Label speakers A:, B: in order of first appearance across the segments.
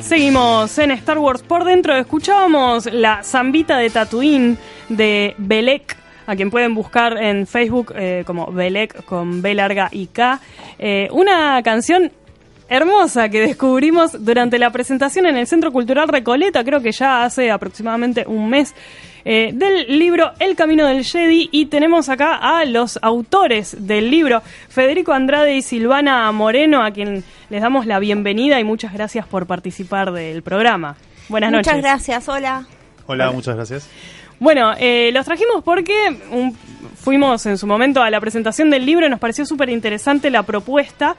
A: Seguimos en Star Wars por dentro. Escuchábamos la zambita de Tatooine de Belek, a quien pueden buscar en Facebook como Belek con B larga y K. Una canción hermosa que descubrimos durante la presentación en el Centro Cultural Recoleta, creo que ya hace aproximadamente un mes, del libro El Camino del Jedi, y tenemos acá a los autores del libro, Federico Andrade y Silvana Moreno, a quien les damos la bienvenida y muchas gracias por participar del programa. Buenas noches.
B: Muchas gracias, hola.
C: Hola, muchas gracias.
A: Bueno, los trajimos porque fuimos en su momento a la presentación del libro y nos pareció súper interesante la propuesta,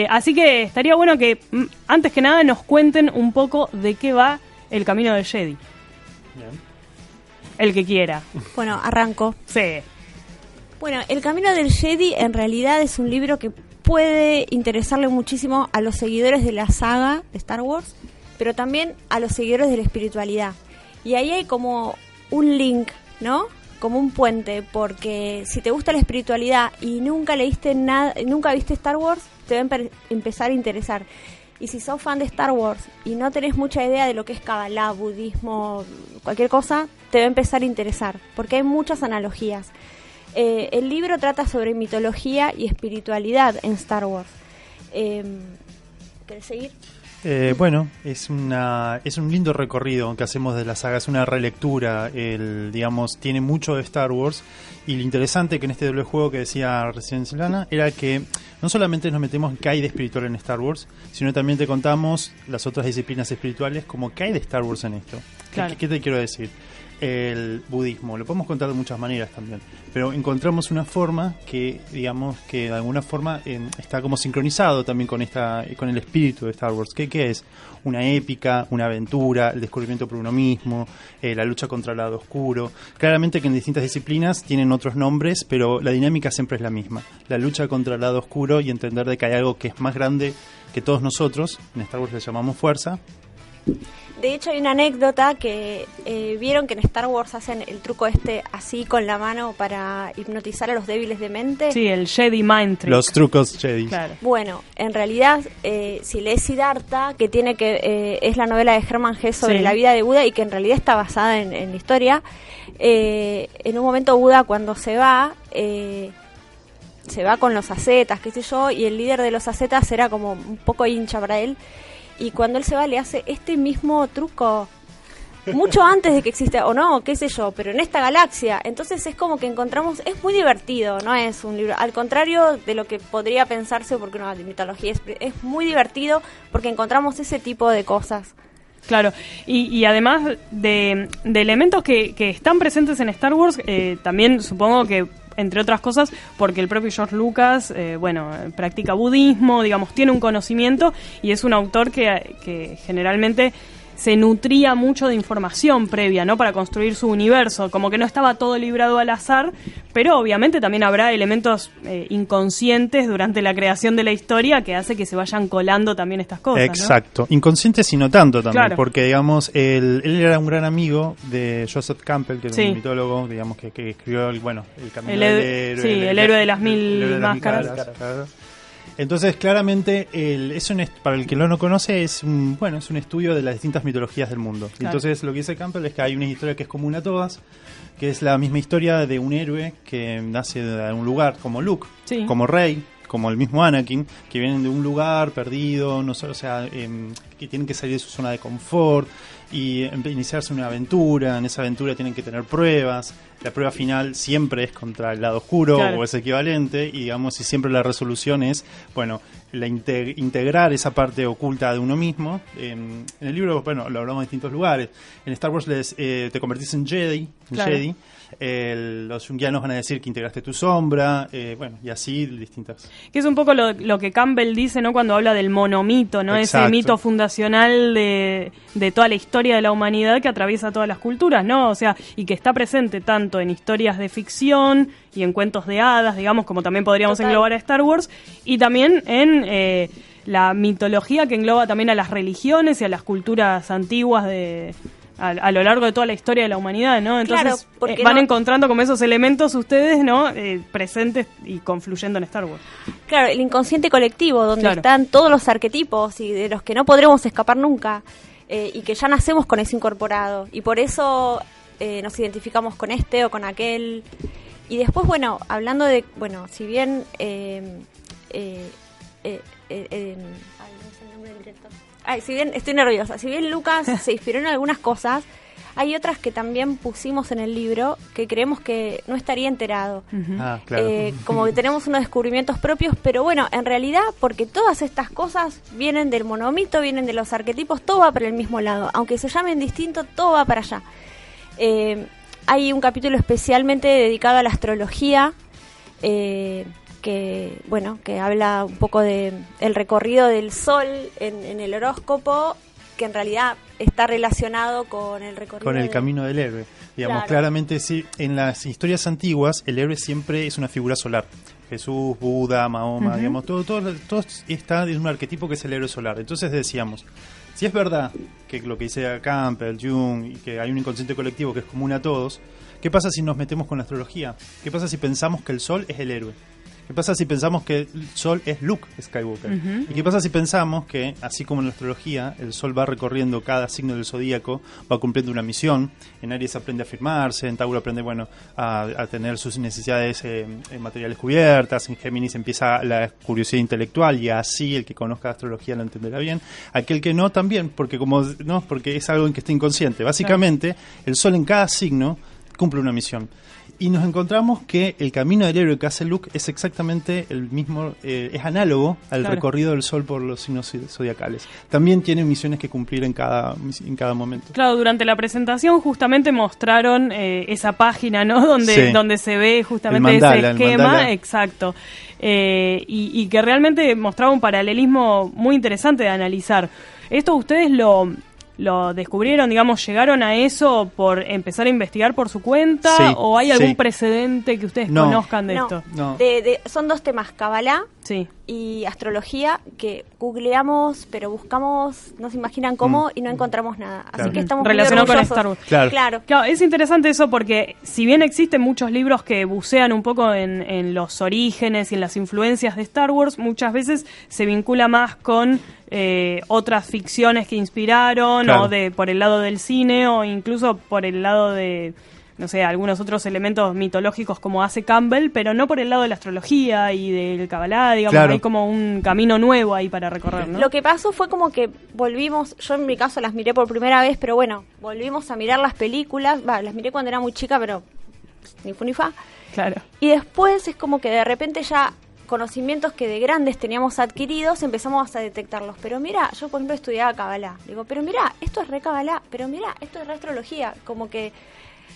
A: así que estaría bueno que antes que nada nos cuenten un poco de qué va El Camino del Jedi.
C: Bien.
A: El que quiera.
B: Bueno, arranco.
A: Sí.
B: Bueno, El Camino del Jedi en realidad es un libro que puede interesarle muchísimo a los seguidores de la saga de Star Wars, pero también a los seguidores de la espiritualidad. Y ahí hay como un link, ¿no? Como un puente, porque si te gusta la espiritualidad y nunca leíste nada, nunca viste Star Wars, te va a empezar a interesar. Y si sos fan de Star Wars y no tenés mucha idea de lo que es Kabbalah, budismo, cualquier cosa, te va a empezar a interesar, porque hay muchas analogías. El libro trata sobre mitología y espiritualidad en Star Wars. ¿Querés seguir?
C: Bueno, es un lindo recorrido que hacemos de la saga, es una relectura, digamos, tiene mucho de Star Wars, y lo interesante que en este doble juego que decía recién Silvana era que no solamente nos metemos en qué hay de espiritual en Star Wars, sino también te contamos las otras disciplinas espirituales, como qué hay de Star Wars en esto.
A: Claro.
C: ¿Qué te quiero decir? El budismo, lo podemos contar de muchas maneras también, pero encontramos una forma que, digamos, que de alguna forma está como sincronizado también con el espíritu de Star Wars. ¿Qué es? Una épica, una aventura, el descubrimiento por uno mismo, la lucha contra el lado oscuro. Claramente que en distintas disciplinas tienen otros nombres, pero la dinámica siempre es la misma. La lucha contra el lado oscuro y entender de que hay algo que es más grande que todos nosotros. En Star Wars le llamamos fuerza.
B: De hecho, hay una anécdota que vieron que en Star Wars hacen el truco así con la mano para hipnotizar a los débiles de mente.
A: Sí, el Jedi Mind Trick.
C: Los trucos Jedi.
A: Claro.
B: Bueno, en realidad, si lees Siddhartha, que es la novela de Hermann Hesse sobre la vida de Buda y que en realidad está basada en la historia, en un momento Buda cuando se va con los ascetas, qué sé yo, y el líder de los ascetas era como un poco hincha para él. Y cuando él se va le hace este mismo truco mucho antes de que exista, o no, qué sé yo, pero en esta galaxia. Entonces es como que encontramos, es muy divertido, no es un libro, al contrario de lo que podría pensarse, porque no, de mitología es muy divertido porque encontramos ese tipo de cosas.
A: Claro, y además de elementos que están presentes en Star Wars, también supongo que, entre otras cosas, porque el propio George Lucas, practica budismo, digamos, tiene un conocimiento y es un autor que generalmente se nutría mucho de información previa, ¿no? Para construir su universo, como que no estaba todo librado al azar, pero obviamente también habrá elementos inconscientes durante la creación de la historia que hace que se vayan colando también estas cosas,
C: Exacto, ¿no? Inconscientes y no tanto también,
A: claro.
C: Porque digamos, él era un gran amigo de Joseph Campbell, que era un mitólogo, digamos, que escribió el Camino del Héroe.
A: Sí, el héroe de las mil máscaras.
C: Claro. Entonces, claramente, para el que no lo conoce, es un estudio de las distintas mitologías del mundo. Claro. Entonces, lo que dice Campbell es que hay una historia que es común a todas, que es la misma historia de un héroe que nace de un lugar, como Luke, como Rey, como el mismo Anakin, que vienen de un lugar perdido, que tienen que salir de su zona de confort y iniciarse una aventura. En esa aventura tienen que tener pruebas. La prueba final siempre es contra el lado oscuro, claro, o es equivalente, y digamos, y siempre la resolución es, integrar esa parte oculta de uno mismo. En el libro, lo hablamos en distintos lugares. En Star Wars te convertís en Jedi, claro. Jedi. Los junguianos van a decir que integraste tu sombra, y así distintas.
A: Que es un poco lo que Campbell dice, ¿no? Cuando habla del monomito, ¿no? Exacto. Ese mito fundacional de toda la historia de la humanidad que atraviesa todas las culturas, ¿no? O sea, y que está presente tanto en historias de ficción y en cuentos de hadas, digamos, como también podríamos englobar a Star Wars, y también en la mitología que engloba también a las religiones y a las culturas antiguas de a lo largo de toda la historia de la humanidad, ¿no? Entonces
B: claro,
A: van encontrando como esos elementos ustedes, ¿no? Presentes y confluyendo en Star Wars.
B: Claro, el inconsciente colectivo, donde están todos los arquetipos y de los que no podremos escapar nunca, y que ya nacemos con eso incorporado. Y por eso nos identificamos con este o con aquel. Y después, bueno, hablando de, bueno, si bien... si bien estoy nerviosa, si bien Lucas se inspiró en algunas cosas, hay otras que también pusimos en el libro que creemos que no estaría enterado.
C: Claro.
B: Como que tenemos unos descubrimientos propios, pero bueno, en realidad, porque todas estas cosas vienen del monomito, vienen de los arquetipos, todo va para el mismo lado. Aunque se llamen distinto, todo va para allá. Hay un capítulo especialmente dedicado a la astrología, que habla un poco de el recorrido del sol en el horóscopo, que en realidad está relacionado con el recorrido
C: con el camino del héroe. Digamos,
B: claro.
C: Claramente sí, en las historias antiguas el héroe siempre es una figura solar. Jesús, Buda, Mahoma, digamos, todo está en un arquetipo que es el héroe solar. Entonces decíamos, si es verdad que lo que dice Campbell, Jung, y que hay un inconsciente colectivo que es común a todos, ¿qué pasa si nos metemos con la astrología? ¿Qué pasa si pensamos que el sol es el héroe? ¿Qué pasa si pensamos que el sol es Luke Skywalker? ¿Y qué pasa si pensamos que, así como en la astrología, el sol va recorriendo cada signo del zodíaco, va cumpliendo una misión? En Aries aprende a afirmarse, en Tauro aprende a tener sus necesidades materiales cubiertas, en Géminis empieza la curiosidad intelectual, y así el que conozca astrología lo entenderá bien. Aquel que no, también, porque es algo en que está inconsciente. Básicamente, el sol en cada signo cumple una misión. Y nos encontramos que el camino del héroe que hace Luke es exactamente el mismo, es análogo al recorrido del sol por los signos zodiacales. También tiene misiones que cumplir en cada momento. Claro,
A: durante la presentación justamente mostraron esa página, ¿no? Donde se ve justamente ese esquema, exacto. Y que realmente mostraba un paralelismo muy interesante de analizar. Esto ustedes lo descubrieron, digamos, llegaron a eso por empezar a investigar por su cuenta, o hay algún precedente que ustedes conozcan de esto?
B: No. Son dos temas, Kabbalah y astrología, que googleamos, pero buscamos, no se imaginan cómo, y no encontramos nada. Así que estamos
A: relacionado
B: muy orgullosos.
A: Con Star Wars. Claro, es interesante eso porque si bien existen muchos libros que bucean un poco en los orígenes y en las influencias de Star Wars, muchas veces se vincula más con otras ficciones que inspiraron, o por el lado del cine, o incluso por el lado de, no sé, algunos otros elementos mitológicos como hace Campbell, pero no por el lado de la astrología y del Kabbalah, digamos, hay como un camino nuevo ahí para recorrer, ¿no?
B: Lo que pasó fue como que volvimos, yo en mi caso las miré por primera vez, pero bueno, volvimos a mirar las películas, las miré cuando era muy chica, pero ni fu ni fa.
A: Claro.
B: Y después es como que de repente ya conocimientos que de grandes teníamos adquiridos, empezamos a detectarlos. Pero mira, yo por ejemplo estudiaba Kabbalah. Digo, pero mira, esto es re Kabbalah, pero mira, esto es re astrología. Como que,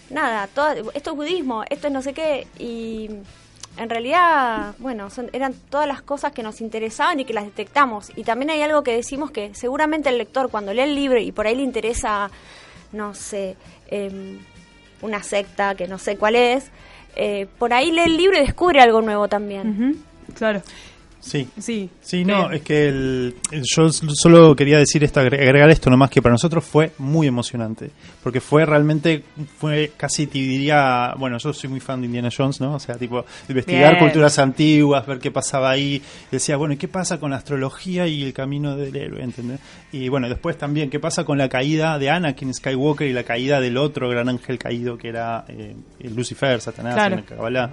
B: nada, esto es budismo, esto es no sé qué. Y en realidad, bueno, eran todas las cosas que nos interesaban y que las detectamos. Y también hay algo que decimos que seguramente el lector cuando lee el libro y por ahí le interesa, no sé, una secta que no sé cuál es, por ahí lee el libro y descubre algo nuevo también.
A: Claro.
C: Sí, no, es que yo solo quería decir agregar esto nomás, que para nosotros fue muy emocionante, porque fue casi, te diría, bueno, yo soy muy fan de Indiana Jones, ¿no? O sea, tipo, investigar culturas antiguas, ver qué pasaba ahí, decía, bueno, ¿y qué pasa con la astrología y el camino del héroe, ¿entendés? Y bueno, después también, ¿qué pasa con la caída de Anakin Skywalker y la caída del otro gran ángel caído que era Lucifer, Satanás, en el Kabbalah?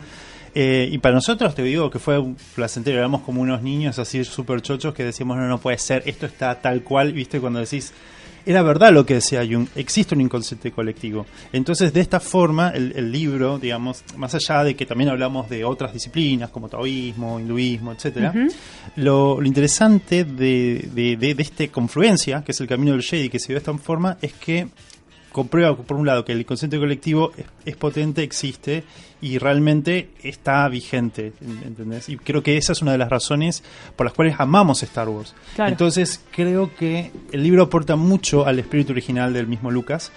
C: Y para nosotros, te digo que fue un placentero, éramos como unos niños así súper chochos que decíamos, no puede ser, esto está tal cual, viste, cuando decís, era verdad lo que decía Jung, existe un inconsciente colectivo. Entonces, de esta forma, el libro, digamos, más allá de que también hablamos de otras disciplinas como taoísmo, hinduismo, etcétera, lo interesante de esta confluencia, que es el camino del Jedi, que se dio de esta forma, es que comprueba, por un lado, que el inconsciente colectivo es potente, existe y realmente está vigente, ¿entendés? Y creo que esa es una de las razones por las cuales amamos Star Wars. Entonces, creo que el libro aporta mucho al espíritu original del mismo Lucas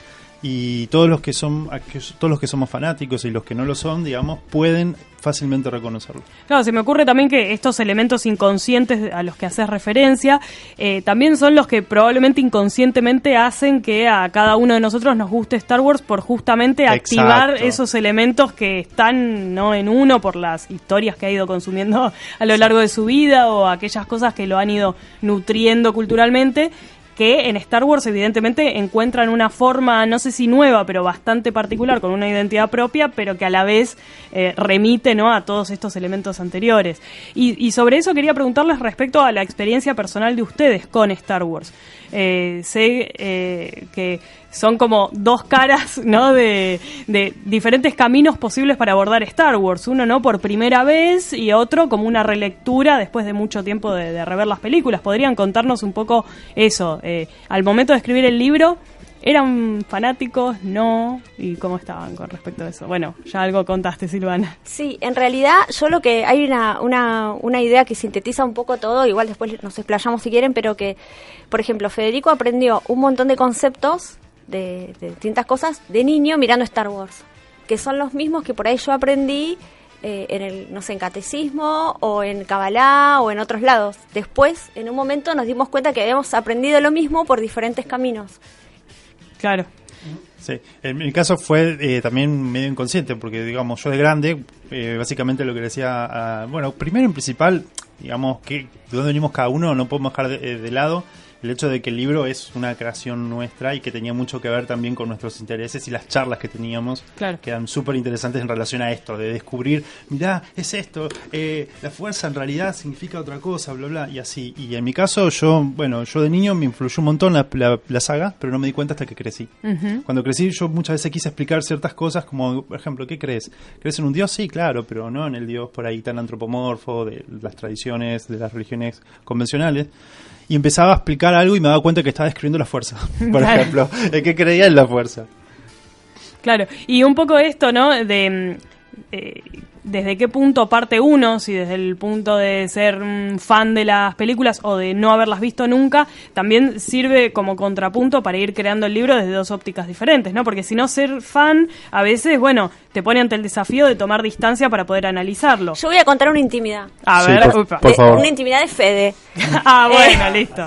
C: y todos los que somos fanáticos y los que no lo son, digamos, pueden fácilmente reconocerlo.
A: Claro, se me ocurre también que estos elementos inconscientes a los que haces referencia también son los que probablemente inconscientemente hacen que a cada uno de nosotros nos guste Star Wars por justamente activar
C: Exacto.
A: esos elementos que están no en uno por las historias que ha ido consumiendo a lo largo de su vida o aquellas cosas que lo han ido nutriendo culturalmente, que en Star Wars evidentemente encuentran una forma, no sé si nueva, pero bastante particular, con una identidad propia, pero que a la vez remite, ¿no?, a todos estos elementos anteriores. Y sobre eso quería preguntarles respecto a la experiencia personal de ustedes con Star Wars. Sé que son como dos caras, ¿no?, de diferentes caminos posibles para abordar Star Wars. Uno, ¿no?, por primera vez, y otro como una relectura después de mucho tiempo de rever las películas. ¿Podrían contarnos un poco eso? Al momento de escribir el libro, ¿eran fanáticos? ¿No? ¿Y cómo estaban con respecto a eso? Bueno, ya algo contaste, Silvana.
B: Sí, en realidad yo lo que hay una idea que sintetiza un poco todo, igual después nos explayamos si quieren, pero que, por ejemplo, Federico aprendió un montón de conceptos de distintas cosas de niño mirando Star Wars, que son los mismos que por ahí yo aprendí en catecismo o en Kabbalah o en otros lados. Después, en un momento, nos dimos cuenta que habíamos aprendido lo mismo por diferentes caminos.
A: Claro.
C: Sí, en mi caso fue también medio inconsciente, porque digamos, yo de grande, básicamente lo que decía, primero en principal, digamos, que de dónde venimos cada uno, no podemos dejar de lado el hecho de que el libro es una creación nuestra y que tenía mucho que ver también con nuestros intereses y las charlas que teníamos,
A: claro,
C: que eran súper interesantes en relación a esto, de descubrir, mirá, es esto, la fuerza en realidad significa otra cosa, bla, bla, y así. Y en mi caso, yo de niño me influyó un montón la saga, pero no me di cuenta hasta que crecí.
A: Uh-huh.
C: Cuando crecí, yo muchas veces quise explicar ciertas cosas, como, por ejemplo, ¿qué crees? ¿Crees en un dios? Sí, claro, pero no en el dios por ahí tan antropomorfo de las tradiciones, de las religiones convencionales. Y empezaba a explicar algo y me daba cuenta que estaba describiendo la fuerza, por
A: claro,
C: ejemplo, el que creía en la fuerza.
A: Claro, y un poco esto, ¿no?, de desde qué punto parte uno, si desde el punto de ser un fan de las películas o de no haberlas visto nunca, también sirve como contrapunto para ir creando el libro desde dos ópticas diferentes, ¿no? Porque si no, ser fan a veces, te pone ante el desafío de tomar distancia para poder analizarlo.
B: Yo voy a contar una intimidad.
A: A
C: Sí,
A: ver,
C: por favor.
B: Una intimidad de Fede.
A: Bueno, listo.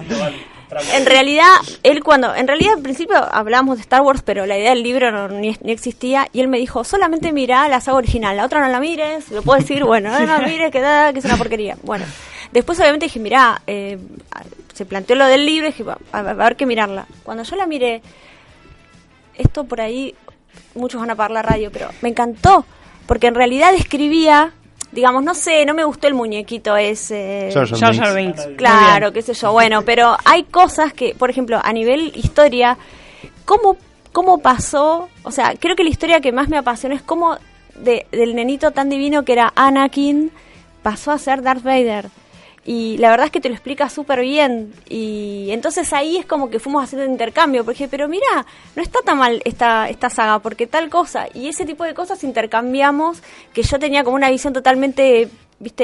B: En realidad, al principio hablábamos de Star Wars, pero la idea del libro ni existía, y él me dijo, solamente mira la saga original, la otra no la mires, lo puedo decir, no la mires, que es una porquería. Bueno, después obviamente dije, mirá, se planteó lo del libro, y dije, a ver que mirarla. Cuando yo la miré, esto por ahí, muchos van a apagar la radio, pero me encantó, porque en realidad describía, digamos, no me gustó el muñequito ese.
A: Jar Jar Binks.
B: Claro, qué sé yo. Bueno, pero hay cosas que, por ejemplo, a nivel historia, ¿cómo pasó? O sea, creo que la historia que más me apasiona es cómo del nenito tan divino que era Anakin pasó a ser Darth Vader. Y la verdad es que te lo explica súper bien. Y entonces ahí es como que fuimos haciendo intercambio. Porque dije, pero mira, no está tan mal esta saga, porque tal cosa. Y ese tipo de cosas intercambiamos, que yo tenía como una visión totalmente,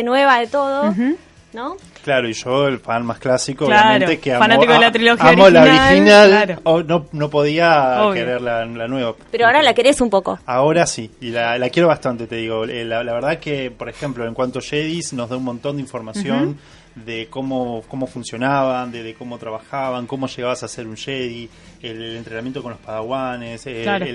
B: nueva de todo,
A: uh-huh,
B: ¿no?
C: Claro, y yo, el fan más clásico,
A: claro,
C: obviamente, que
A: fanático de la trilogía
C: amo
A: original,
C: la original,
A: claro,
C: no podía
A: obvio
C: querer la nueva.
B: Pero ahora la querés un poco.
C: Ahora sí, y la quiero bastante, te digo. La verdad que, por ejemplo, en cuanto a Jedis, nos da un montón de información, uh-huh, de cómo funcionaban, de cómo trabajaban, cómo llegabas a ser un Jedi, el entrenamiento con los padawanes,
A: claro,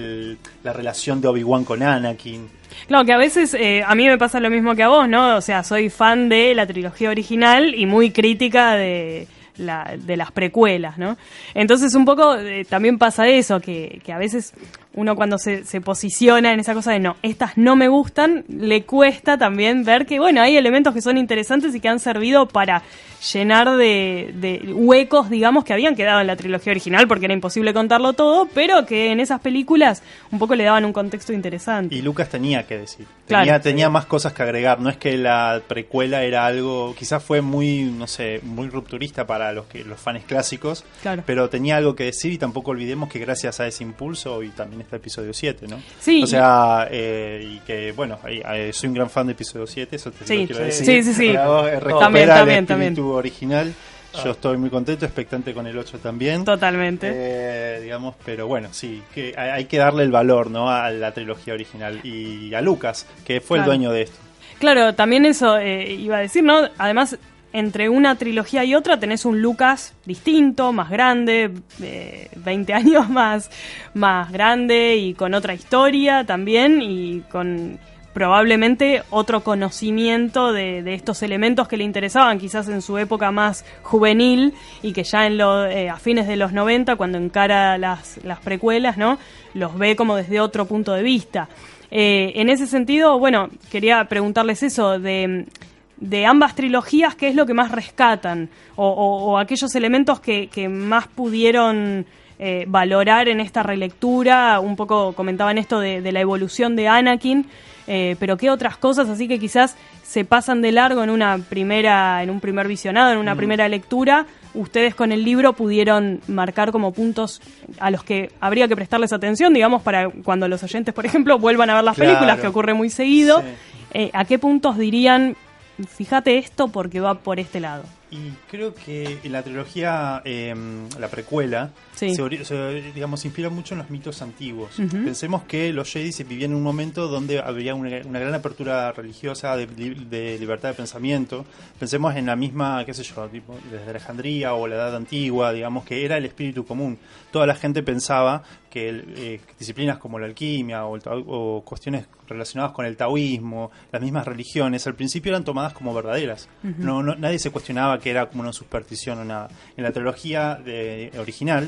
C: la relación de Obi-Wan con Anakin.
A: Claro, que a veces a mí me pasa lo mismo que a vos, ¿no? O sea, soy fan de la trilogía original y muy crítica de las precuelas, ¿no? Entonces un poco también pasa eso, que a veces uno cuando se posiciona en esa cosa de no, estas no me gustan, le cuesta también ver que, hay elementos que son interesantes y que han servido para llenar de huecos, digamos, que habían quedado en la trilogía original, porque era imposible contarlo todo, pero que en esas películas un poco le daban un contexto interesante.
C: Y Lucas tenía que decir,
A: claro,
C: tenía más cosas que agregar, no es que la precuela era algo, quizás fue muy rupturista para los fans clásicos,
A: claro,
C: pero tenía algo que decir, y tampoco olvidemos que gracias a ese impulso, y también está episodio 7, ¿no?
A: Sí.
C: O sea, y que, soy un gran fan de episodio 7, eso te lo quiero decir.
A: Sí.
C: Recupera el espíritu
A: También.
C: original. Yo estoy muy contento, expectante con el 8 también.
A: Totalmente.
C: Digamos, pero bueno, sí, que hay que darle el valor, ¿no?, a la trilogía original y a Lucas, que fue el dueño de esto.
A: Claro, también eso iba a decir, ¿no? Además, entre una trilogía y otra tenés un Lucas distinto, más grande, 20 años más grande y con otra historia también y con probablemente otro conocimiento de estos elementos que le interesaban quizás en su época más juvenil y que ya a fines de los 90, cuando encara las precuelas, ¿no?, los ve como desde otro punto de vista. En ese sentido, bueno, quería preguntarles eso de ambas trilogías, ¿qué es lo que más rescatan? O aquellos elementos que más pudieron valorar en esta relectura. Un poco comentaban esto de la evolución de Anakin, pero ¿qué otras cosas así que quizás se pasan de largo en un primer visionado, en una primera lectura? Ustedes con el libro pudieron marcar como puntos a los que habría que prestarles atención, digamos, para cuando los oyentes, por ejemplo, vuelvan a ver las películas, que ocurre muy seguido. Sí. ¿A qué puntos dirían, fíjate esto porque va por este lado?
C: Y creo que en la trilogía, la precuela, se inspira mucho en los mitos antiguos. Pensemos que los Jedi se vivían en un momento donde había una gran apertura religiosa, de libertad de pensamiento. Pensemos en la misma, qué sé yo, tipo, desde Alejandría o la Edad Antigua, digamos, que era el espíritu común. Toda la gente pensaba que disciplinas como la alquimia o cuestiones relacionadas con el taoísmo, las mismas religiones, al principio eran tomadas como verdaderas. Nadie se cuestionaba que era como una superstición o nada. En la trilogía original,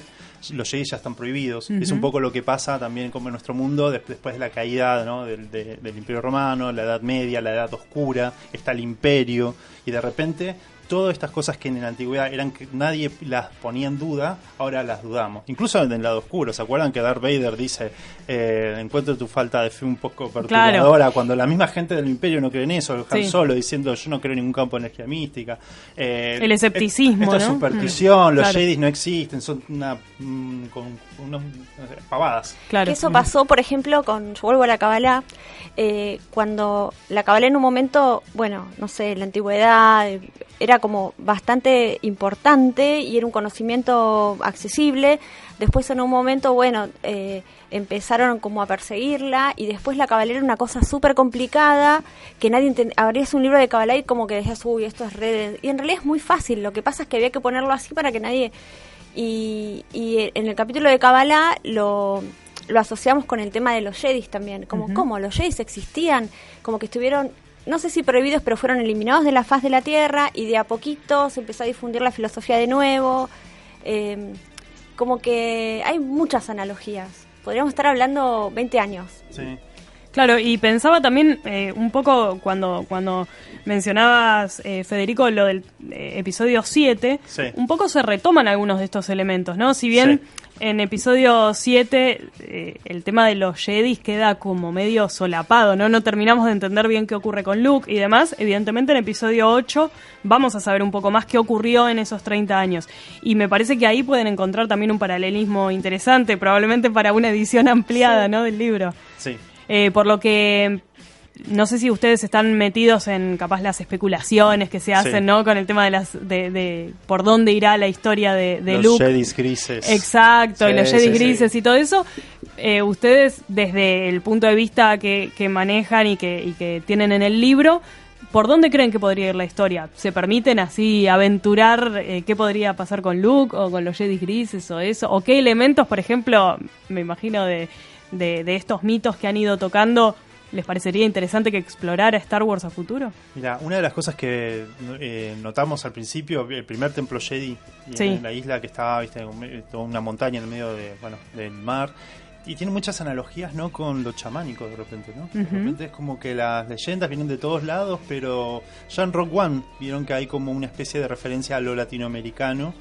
C: los Jedi ya están prohibidos. Es un poco lo que pasa también como en nuestro mundo después de la caída, ¿no?, del Imperio Romano, la Edad Media, la Edad Oscura, está el Imperio, y de repente todas estas cosas que en la antigüedad eran que nadie las ponía en duda, ahora las dudamos. Incluso en el lado oscuro, ¿se acuerdan que Darth Vader dice encuentro tu falta de fe un poco perturbadora? Claro. Cuando la misma gente del Imperio no cree en eso, Han Solo diciendo yo no creo en ningún campo de energía mística.
A: El escepticismo,
C: esta es superstición, los Jedi no existen, son unas pavadas.
B: Claro. Que eso pasó, por ejemplo, yo vuelvo a la Kabbalah, cuando la Kabbalah en un momento, bueno, no sé, en la antigüedad era como bastante importante y era un conocimiento accesible. Después en un momento, bueno, empezaron como a perseguirla y después la Kabbalah era una cosa súper complicada que nadie abrías un libro de Kabbalah y como que decías, uy, esto es red. Y en realidad es muy fácil, lo que pasa es que había que ponerlo así para que nadie... Y en el capítulo de Kabbalah lo asociamos con el tema de los Jedis también, como cómo los Jedis existían, como que estuvieron... no sé si prohibidos, pero fueron eliminados de la faz de la Tierra y de a poquito se empezó a difundir la filosofía de nuevo. Como que hay muchas analogías. Podríamos estar hablando 20 años.
C: Sí.
A: Claro, y pensaba también un poco cuando mencionabas, Federico, lo del episodio 7, un poco se retoman algunos de estos elementos, ¿no? Si bien en episodio 7 el tema de los Jedis queda como medio solapado, ¿no? No terminamos de entender bien qué ocurre con Luke y demás. Evidentemente en episodio 8 vamos a saber un poco más qué ocurrió en esos 30 años. Y me parece que ahí pueden encontrar también un paralelismo interesante, probablemente para una edición ampliada, ¿no?, del libro.
C: Sí.
A: Por lo que no sé si ustedes están metidos en capaz las especulaciones que se hacen, ¿no?, con el tema de por dónde irá la historia de
C: los
A: Luke.
C: Los Jedis grises.
A: Exacto, y los Jedis grises y todo eso. Ustedes, desde el punto de vista que manejan y que tienen en el libro, ¿por dónde creen que podría ir la historia? ¿Se permiten así aventurar qué podría pasar con Luke o con los Jedis grises o eso? ¿O qué elementos, por ejemplo, me imagino de estos mitos que han ido tocando, les parecería interesante que explorara Star Wars a futuro?
C: Mira, una de las cosas que notamos al principio, el primer templo Jedi en la isla que estaba, viste, toda una montaña en el medio del mar, y tiene muchas analogías, ¿no?, con lo chamánico de repente, ¿no? De repente es como que las leyendas vienen de todos lados, pero ya en Rogue One vieron que hay como una especie de referencia a lo latinoamericano.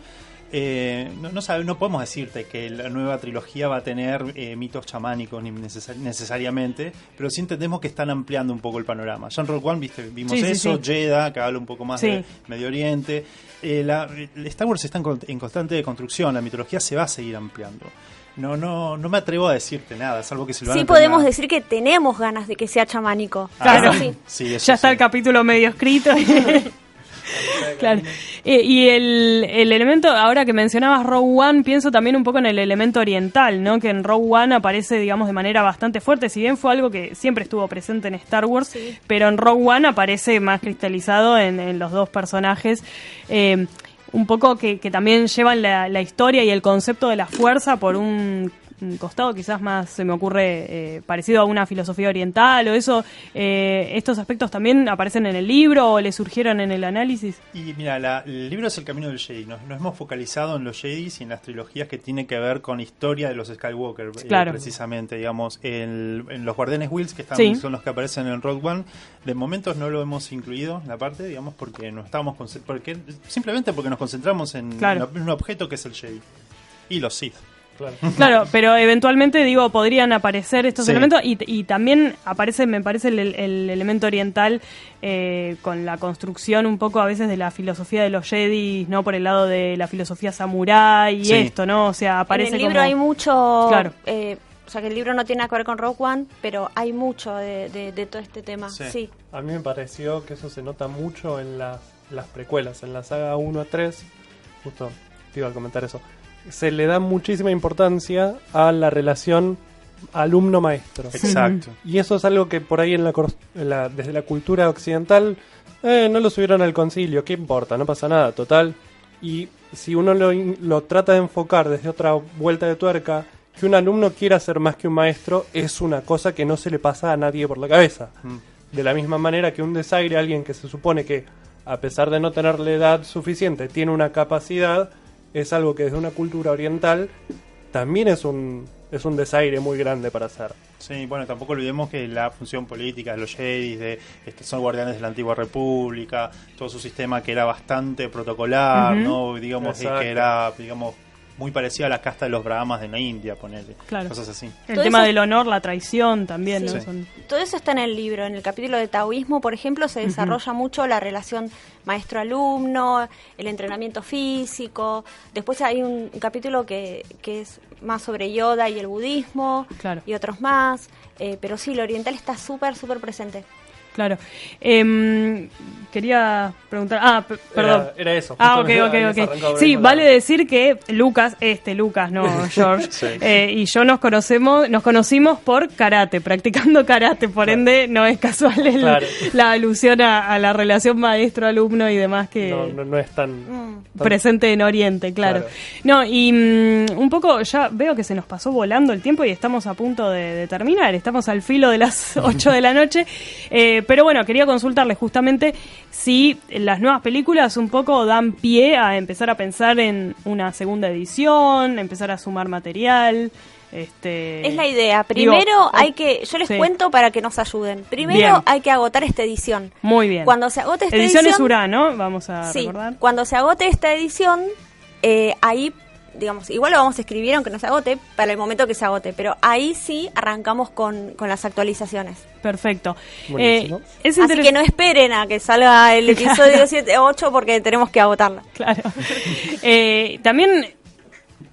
C: No podemos decirte que la nueva trilogía va a tener mitos chamánicos ni necesariamente, pero sí entendemos que están ampliando un poco el panorama. Ya en Rogue One vimos eso, Jedha, que habla un poco más de Medio Oriente. Star Wars está en constante construcción, la mitología se va a seguir ampliando. No me atrevo a decirte nada, salvo que Silvana...
B: Sí podemos decir que tenemos ganas de que sea chamánico.
A: Claro,
C: sí,
A: ya está el capítulo medio escrito. Claro. Y el elemento, ahora que mencionabas Rogue One, pienso también un poco en el elemento oriental, ¿no? Que en Rogue One aparece, digamos, de manera bastante fuerte, si bien fue algo que siempre estuvo presente en Star Wars, sí, pero en Rogue One aparece más cristalizado en los dos personajes. Un poco que también llevan la historia y el concepto de la fuerza por un costado quizás más, se me ocurre, parecido a una filosofía oriental o eso. ¿Estos aspectos también aparecen en el libro o le surgieron en el análisis?
C: Y mira, el libro es El Camino del Jedi. Nos hemos focalizado en los Jedis y en las trilogías que tienen que ver con historia de los Skywalker, claro, precisamente, digamos, en los Guardianes Whills, que sí, son los que aparecen en Rogue One. De momentos no lo hemos incluido en la parte, digamos, porque no estamos simplemente porque nos concentramos en, claro, en un objeto que es el Jedi y los Sith.
A: Claro, pero eventualmente, digo, podrían aparecer estos, sí, elementos y también aparece, me parece, el elemento oriental con la construcción un poco a veces de la filosofía de los Jedi, ¿no? Por el lado de la filosofía samurái y sí, esto, ¿no? O sea, aparece
B: en el libro
A: como...
B: hay mucho...
A: Claro.
B: O sea, que el libro no tiene nada que ver con Rogue One, pero hay mucho de todo este tema. Sí.
D: Sí. A mí me pareció que eso se nota mucho en las precuelas, en la saga 1 a 3. Justo te iba a comentar eso. Se le da muchísima importancia a la relación alumno-maestro.
C: Exacto.
D: Y eso es algo que por ahí desde la cultura occidental no lo subieron al concilio, ¿qué importa? No pasa nada, total. Y si uno lo trata de enfocar desde otra vuelta de tuerca, que un alumno quiera ser más que un maestro es una cosa que no se le pasa a nadie por la cabeza. De la misma manera que un desaire, alguien que se supone que, a pesar de no tener la edad suficiente, tiene una capacidad... es algo que desde una cultura oriental también es un desaire muy grande para hacer.
C: Sí, bueno, tampoco olvidemos que la función política de los Jedi, son guardianes de la antigua república, todo su sistema que era bastante protocolar, ¿no? Digamos, que era, digamos, muy parecida a la casta de los Brahmas de la India, ponerle, claro, cosas así.
A: El tema del honor, la traición también, sí, ¿no?
B: Sí. Todo eso está en el libro. En el capítulo de taoísmo, por ejemplo, se desarrolla mucho la relación maestro-alumno, el entrenamiento físico. Después hay un capítulo que es más sobre Yoda y el budismo, claro, y otros más. Pero sí, lo oriental está súper, súper presente.
A: Claro. Quería preguntar... perdón.
D: Era eso.
A: Ok. Sí, vale decir que Lucas, no George, sí, y yo nos conocimos por karate, practicando karate, por claro, ende no es casual claro, la alusión a la relación maestro-alumno y demás que
D: no es tan
A: presente en Oriente, claro. No, y un poco ya veo que se nos pasó volando el tiempo y estamos a punto de terminar, estamos al filo de las 8 de la noche, pero bueno, quería consultarles justamente si las nuevas películas un poco dan pie a empezar a pensar en una segunda edición, empezar a sumar material.
B: Es la idea. Primero yo les cuento para que nos ayuden. Primero hay que agotar esta edición.
A: Muy bien.
B: Cuando se agote esta edición...
A: Edición es Urá, ¿no? Vamos a recordar.
B: Cuando se agote esta edición, ahí... digamos, igual lo vamos a escribir aunque no se agote, para el momento que se agote, pero ahí sí arrancamos con las actualizaciones.
A: Perfecto.
B: Así que no esperen a que salga el episodio 7-8 porque tenemos que agotarla.
A: Claro. También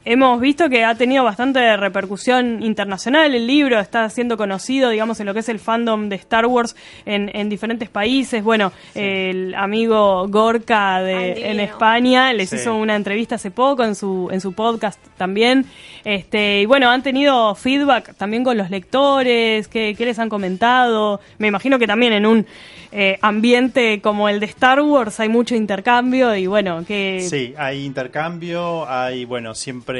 A: hemos visto que ha tenido bastante repercusión internacional. El libro está siendo conocido, digamos, en lo que es el fandom de Star Wars en diferentes países. Bueno, sí, el amigo Gorka en España les hizo una entrevista hace poco en su podcast también. Y bueno, han tenido feedback también con los lectores. ¿Qué les han comentado? Me imagino que también en un ambiente como el de Star Wars hay mucho intercambio y bueno, que...
C: Sí, hay intercambio, hay, bueno, siempre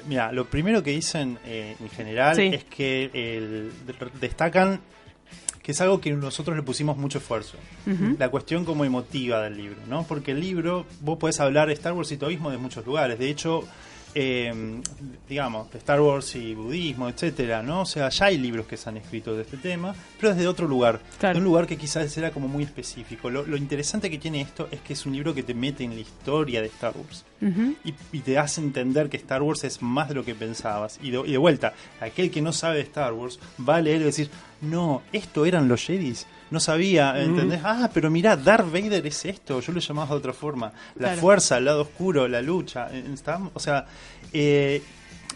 C: mira, lo primero que dicen en general, sí, es que destacan que es algo que nosotros le pusimos mucho esfuerzo. La cuestión como emotiva del libro, ¿no? Porque el libro, vos podés hablar de Star Wars y taoísmo de muchos lugares. De hecho, digamos, de Star Wars y budismo, etcétera, ¿no? O sea, ya hay libros que se han escrito de este tema, pero desde otro lugar, claro, de un lugar que quizás era como muy específico. Lo interesante que tiene esto es que es un libro que te mete en la historia de Star Wars y te hace entender que Star Wars es más de lo que pensabas. Y de vuelta, aquel que no sabe de Star Wars va a leer y decir, no, esto eran los Jedis. No sabía, ¿entendés? Pero mirá, Darth Vader es esto, yo lo llamaba de otra forma. La fuerza, el lado oscuro, la lucha. O sea,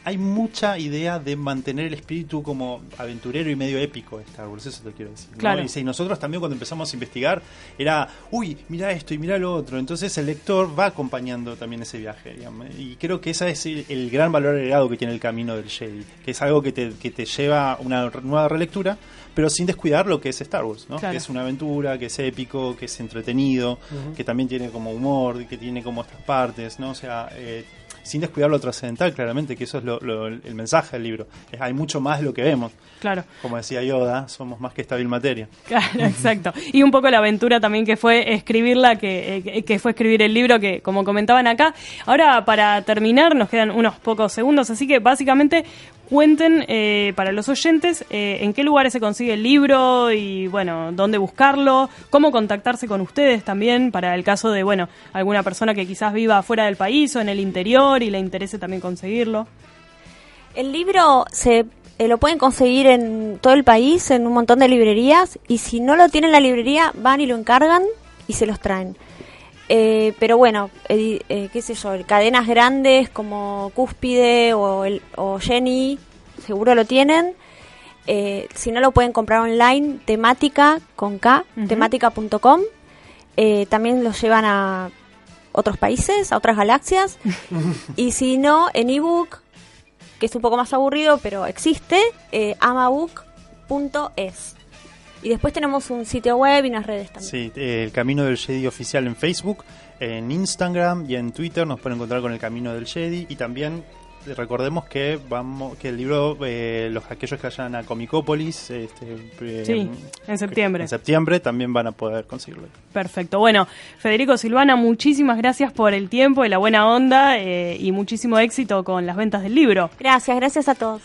C: hay mucha idea de mantener el espíritu como aventurero y medio épico de Star Wars, eso te quiero decir, ¿no?
A: Claro.
C: Y nosotros también cuando empezamos a investigar era, uy, mira esto y mira lo otro, entonces el lector va acompañando también ese viaje, digamos. Y creo que ese es el gran valor agregado que tiene el camino del Jedi, que es algo que te lleva a una nueva relectura, pero sin descuidar lo que es Star Wars, ¿no?
A: Claro.
C: Que es una aventura, que es épico, que es entretenido, que también tiene como humor, que tiene como estas partes, ¿no? O sea, sin descuidar lo trascendental, claramente, que eso es el mensaje del libro. Hay mucho más de lo que vemos.
A: Claro.
C: Como decía Yoda, somos más que esta vil materia.
A: Claro, exacto. Y un poco la aventura también que fue escribirla, que fue escribir el libro, que como comentaban acá. Ahora, para terminar, nos quedan unos pocos segundos, así que básicamente cuenten para los oyentes en qué lugares se consigue el libro y, bueno, dónde buscarlo, cómo contactarse con ustedes también para el caso de, bueno, alguna persona que quizás viva fuera del país o en el interior y le interese también conseguirlo.
B: El libro lo pueden conseguir en todo el país, en un montón de librerías, y si no lo tienen en la librería, van y lo encargan y se los traen. Pero bueno, qué sé yo, cadenas grandes como Cúspide o Jenny, seguro lo tienen. Si no, lo pueden comprar online, temática, con K, temática.com. También los llevan a otros países, a otras galaxias. Y si no, en ebook, que es un poco más aburrido, pero existe, amabook.es. Y después tenemos un sitio web y unas redes también.
C: Sí, el Camino del Jedi oficial en Facebook, en Instagram y en Twitter nos pueden encontrar con el Camino del Jedi. Y también recordemos que el libro, aquellos que vayan a Comicópolis,
A: sí, en septiembre.
C: En septiembre también van a poder conseguirlo.
A: Perfecto. Bueno, Federico, Silvana, muchísimas gracias por el tiempo y la buena onda y muchísimo éxito con las ventas del libro.
B: Gracias a todos.